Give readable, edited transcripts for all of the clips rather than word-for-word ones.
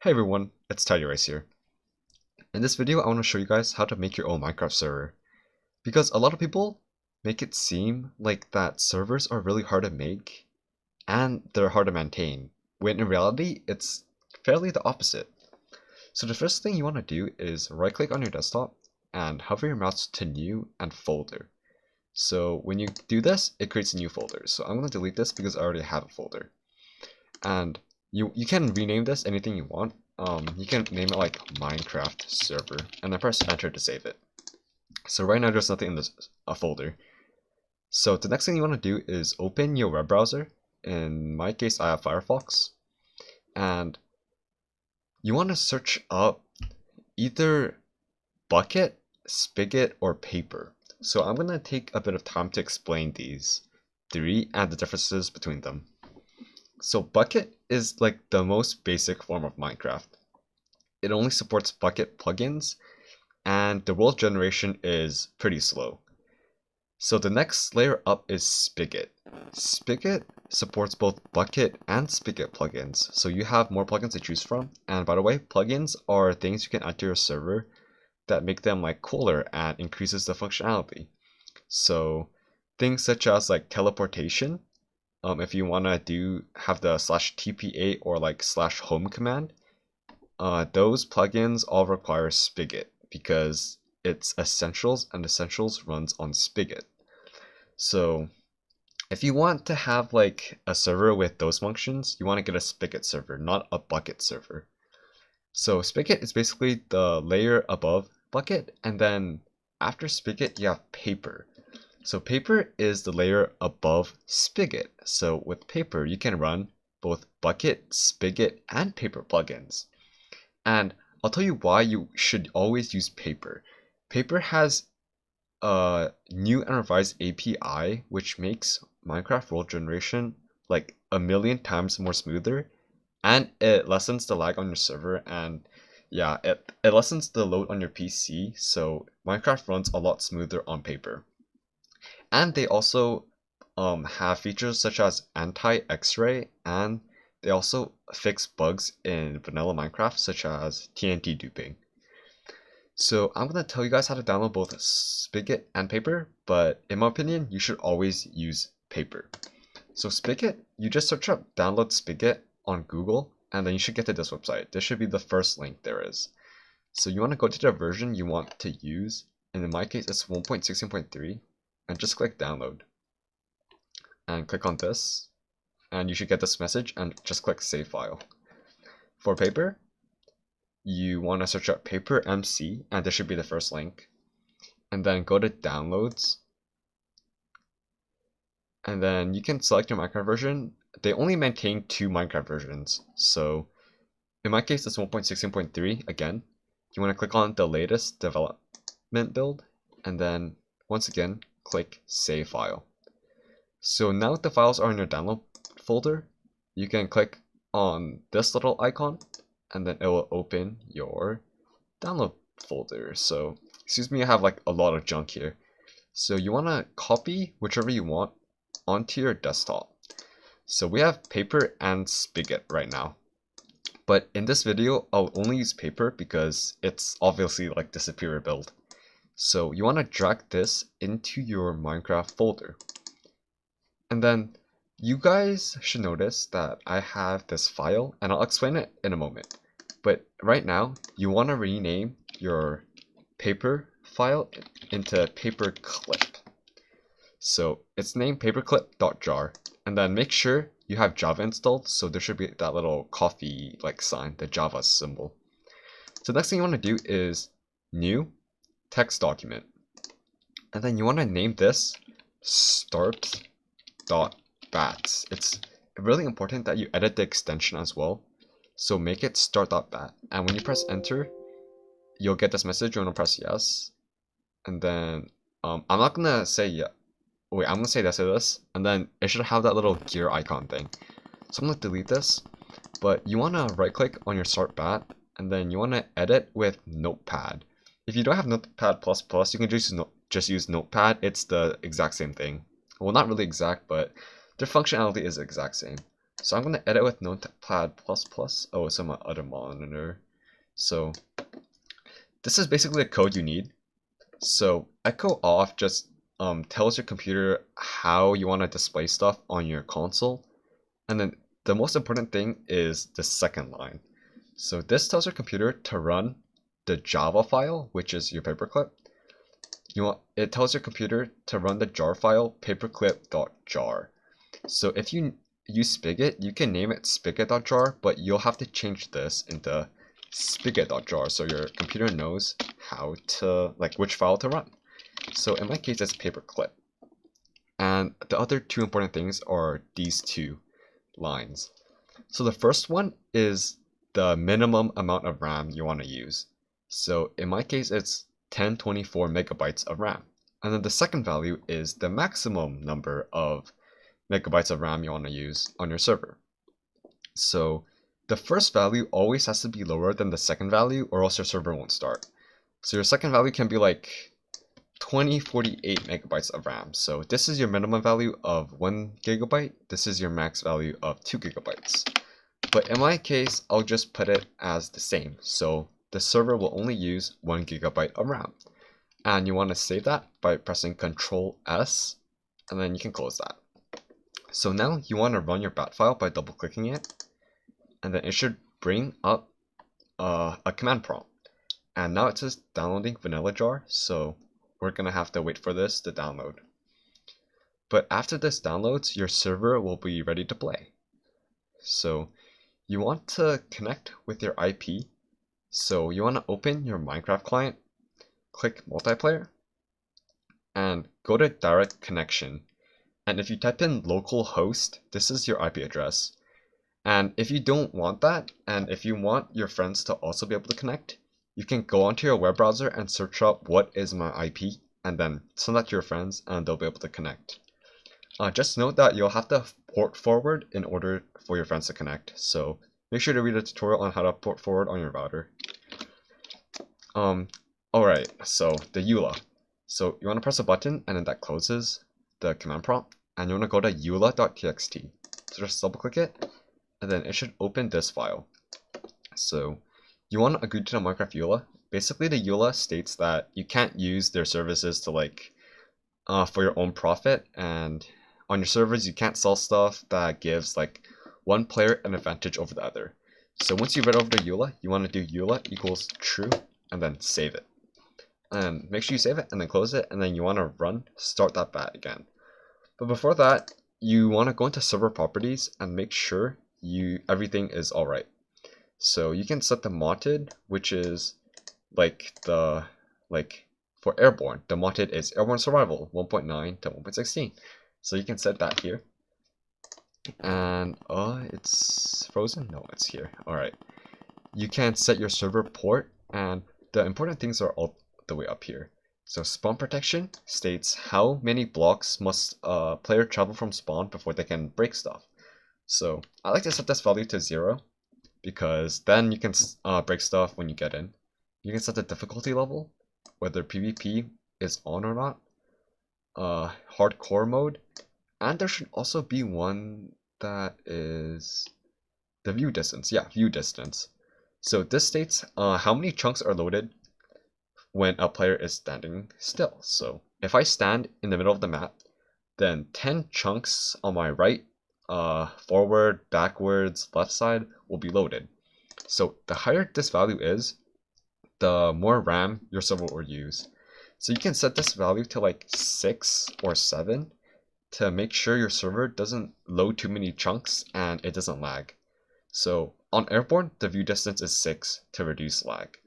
Hey everyone, it's Tidy here. In this video, I want to show you guys how to make your own Minecraft server. Because a lot of people make it seem like that servers are really hard to make and they're hard to maintain, when in reality, it's fairly the opposite. So the first thing you want to do is right click on your desktop and hover your mouse to new and folder. So when you do this, it creates a new folder. So I'm going to delete this because I already have a folder. And you can rename this anything you want. You can name it like Minecraft server and then press enter to save it. So right now there's nothing in this folder. So the next thing you want to do is open your web browser. In my case, I have Firefox, and you want to search up either bucket, spigot, or paper. So I'm going to take a bit of time to explain these three and the differences between them. So bucket is like the most basic form of Minecraft. It only supports bucket plugins, and the world generation is pretty slow. So the next layer up is spigot. Spigot supports both bucket and spigot plugins, so you have more plugins to choose from. And by the way, plugins are things you can add to your server that make them like cooler and increases the functionality. So things such as like teleportation, if you want to have the /tpa or like /home command, those plugins all require spigot because it's essentials and essentials runs on spigot. So if you want to have like a server with those functions, you want to get a spigot server, not a bucket server. So spigot is basically the layer above bucket, and then after spigot you have paper. So paper is the layer above spigot. So with paper you can run both bucket, spigot, and paper plugins. And I'll tell you why you should always use paper. Paper has a new and revised API which makes Minecraft world generation like a million times more smoother, and it lessens the lag on your server, and yeah, it lessens the load on your PC, so Minecraft runs a lot smoother on paper. And they also have features such as anti-X-ray, and they also fix bugs in vanilla Minecraft such as TNT duping. So I'm going to tell you guys how to download both Spigot and Paper, but in my opinion, you should always use Paper. So Spigot, you just search up download Spigot on Google, and then you should get to this website. This should be the first link there is. So you want to go to the version you want to use, and in my case it's 1.16.3, and just click download. And click on this, and you should get this message, and just click save file. For Paper, you want to search up paper MC, and this should be the first link, and then go to downloads, and then you can select your Minecraft version. They only maintain 2 Minecraft versions, so in my case it's 1.16.3. again, you want to click on the latest development build, and then once again click save file. So now that the files are in your download folder, you can click on this little icon, and then it will open your download folder. So excuse me, I have like a lot of junk here. So you want to copy whichever you want onto your desktop. So we have paper and spigot right now, but in this video I'll only use paper because it's obviously like the superior build. So you want to drag this into your Minecraft folder, and then you guys should notice that I have this file, and I'll explain it in a moment. But right now, you want to rename your paper file into paperclip. So it's named paperclip.jar, and then make sure you have Java installed, so there should be that little coffee like sign, the Java symbol. So the next thing you want to do is new text document, and then you want to name this start.bat. It's really important that you edit the extension as well, so make it start.bat, and when you press enter you'll get this message. You want to press yes, and then I'm not gonna say yeah, wait, I'm gonna say yes to this, and then it should have that little gear icon thing. So I'm gonna delete this, but you want to right click on your start.bat, and then you want to edit with Notepad. If you don't have Notepad++, you can just use Notepad. It's the exact same thing. Well, not really exact, but their functionality is the exact same. So I'm going to edit with Notepad++. Oh, it's on my other monitor. So this is basically the code you need. So echo off just tells your computer how you want to display stuff on your console. And then the most important thing is the second line. So this tells your computer to run the Java file, which is your paperclip. It tells your computer to run the jar file paperclip.jar. So if you use Spigot, you can name it spigot.jar, but you'll have to change this into spigot.jar so your computer knows how to, like, which file to run. So in my case, it's paperclip. And the other two important things are these two lines. So the first one is the minimum amount of RAM you want to use. So in my case, it's 1024 megabytes of RAM. And then the second value is the maximum number of megabytes of RAM you want to use on your server. So the first value always has to be lower than the second value or else your server won't start. So your second value can be like 2048 megabytes of RAM. So this is your minimum value of 1 gigabyte. This is your max value of 2 gigabytes. But in my case, I'll just put it as the same. So the server will only use 1 gigabyte of RAM. And you want to save that by pressing Control S, and then you can close that. So now you want to run your bat file by double clicking it, and then it should bring up a command prompt. And now it says downloading vanilla jar, so we're going to have to wait for this to download. But after this downloads, your server will be ready to play. So you want to connect with your IP. So you want to open your Minecraft client, click multiplayer, and go to direct connection. And if you type in localhost, this is your IP address. And if you don't want that, and if you want your friends to also be able to connect, you can go onto your web browser and search up what is my IP, and then send that to your friends, and they'll be able to connect. Just note that you'll have to port forward in order for your friends to connect. So make sure to read a tutorial on how to port forward on your router. Alright, so the EULA. So you want to press a button, and then that closes the command prompt, and you want to go to eula.txt. So just double click it, and then it should open this file. So you want to agree to the Minecraft EULA. Basically, the EULA states that you can't use their services to for your own profit, and on your servers you can't sell stuff that gives like one player an advantage over the other. So once you've read over the EULA, you want to do EULA equals true, and then save it. And make sure you save it, and then close it, and then you want to run start.bat again. But before that, you want to go into server properties and make sure everything is alright. So you can set the modded, which is for airborne. The modded is airborne survival 1.9 to 1.16. So you can set that here. And it's frozen? No, it's here. Alright. You can set your server port, and the important things are all the way up here. So spawn protection states how many blocks must a player travel from spawn before they can break stuff. So I like to set this value to 0, because then you can break stuff when you get in. You can set the difficulty level, whether PvP is on or not, hardcore mode, and there should also be one that is the view distance. Yeah, view distance. So this states how many chunks are loaded when a player is standing still. So if I stand in the middle of the map, then 10 chunks on my right, forward, backwards, left side will be loaded. So the higher this value is, the more RAM your server will use. So you can set this value to like 6 or 7 to make sure your server doesn't load too many chunks and it doesn't lag. So on airborne, the view distance is 6 to reduce lag.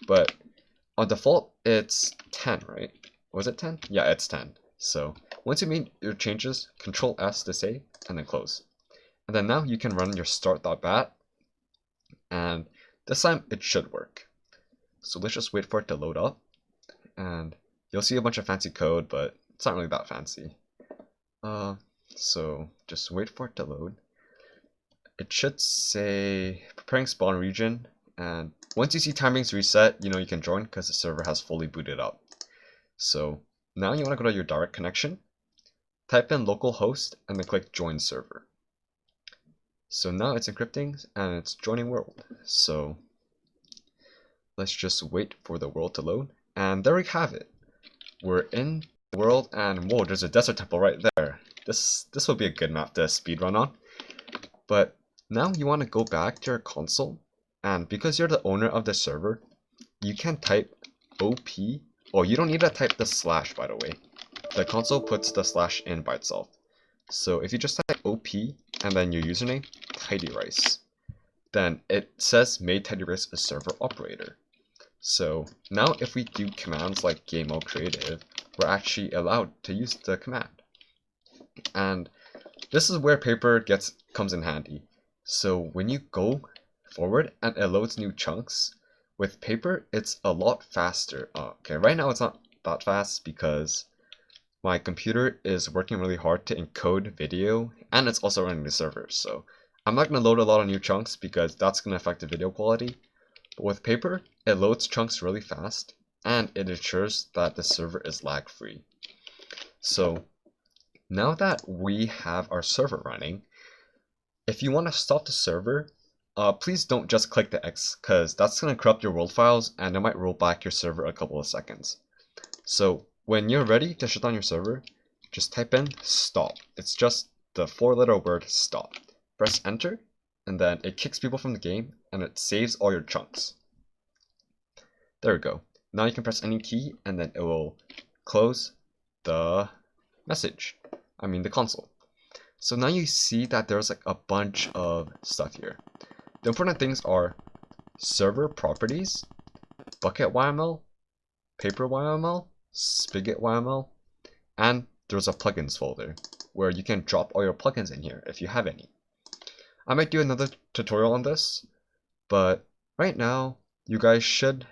But on default, it's 10, right? Was it 10? Yeah, it's 10. So once you made your changes, Control S to save, and then close. And then now you can run your start.bat, and this time it should work. So let's just wait for it to load up, and you'll see a bunch of fancy code, but it's not really that fancy. So just wait for it to load. It should say preparing spawn region, and once you see timings reset, you know you can join because the server has fully booted up. So now you want to go to your direct connection, type in localhost, and then click join server. So now it's encrypting and it's joining world. So let's just wait for the world to load. And there we have it. We're in the world and whoa, there's a desert temple right there. This will be a good map to speedrun on. But now you want to go back to your console, and because you're the owner of the server, you can type OP. Oh, you don't need to type the slash, by the way. The console puts the slash in by itself. So if you just type OP and then your username, tidyrice, then it says made tidyrice a server operator. So now if we do commands like game mode creative, we're actually allowed to use the command. And this is where paper comes in handy. So when you go forward and it loads new chunks, with paper it's a lot faster. Okay, right now it's not that fast because my computer is working really hard to encode video and it's also running the server. So I'm not going to load a lot of new chunks because that's going to affect the video quality. But with paper, it loads chunks really fast and it ensures that the server is lag free. So now that we have our server running, if you want to stop the server, please don't just click the X because that's going to corrupt your world files and it might roll back your server a couple of seconds. So when you're ready to shut down your server, just type in stop. It's just the 4-letter word stop. Press enter and then it kicks people from the game and it saves all your chunks. There we go. Now you can press any key and then it will close the the console. So now you see that there's like a bunch of stuff here. The important things are server properties, bucket YML, paper YML, spigot YML, and there's a plugins folder where you can drop all your plugins in here if you have any. I might do another tutorial on this, but right now you guys should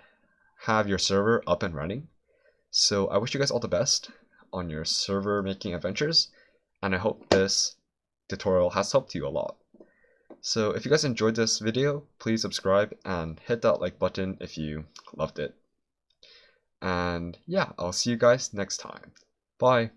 have your server up and running. So I wish you guys all the best on your server making adventures, and I hope this tutorial has helped you a lot. So if you guys enjoyed this video, please subscribe and hit that like button if you loved it. And yeah, I'll see you guys next time. Bye!